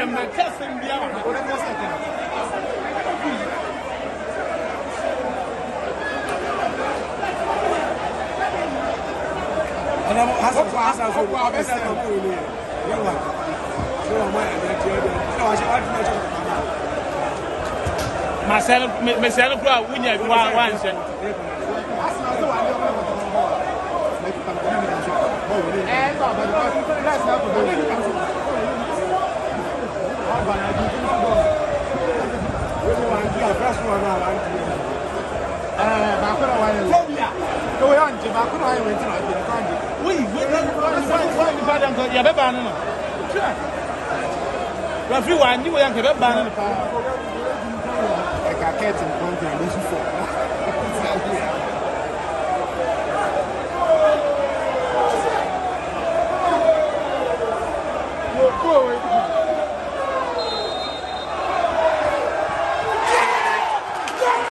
am na testing bia wa. Ana hasa so abesa ko ko ni. Yawa. So ma ya na tiyo. Na wa shi atu na Marcelo kura wunya bi wa nse. Eka keti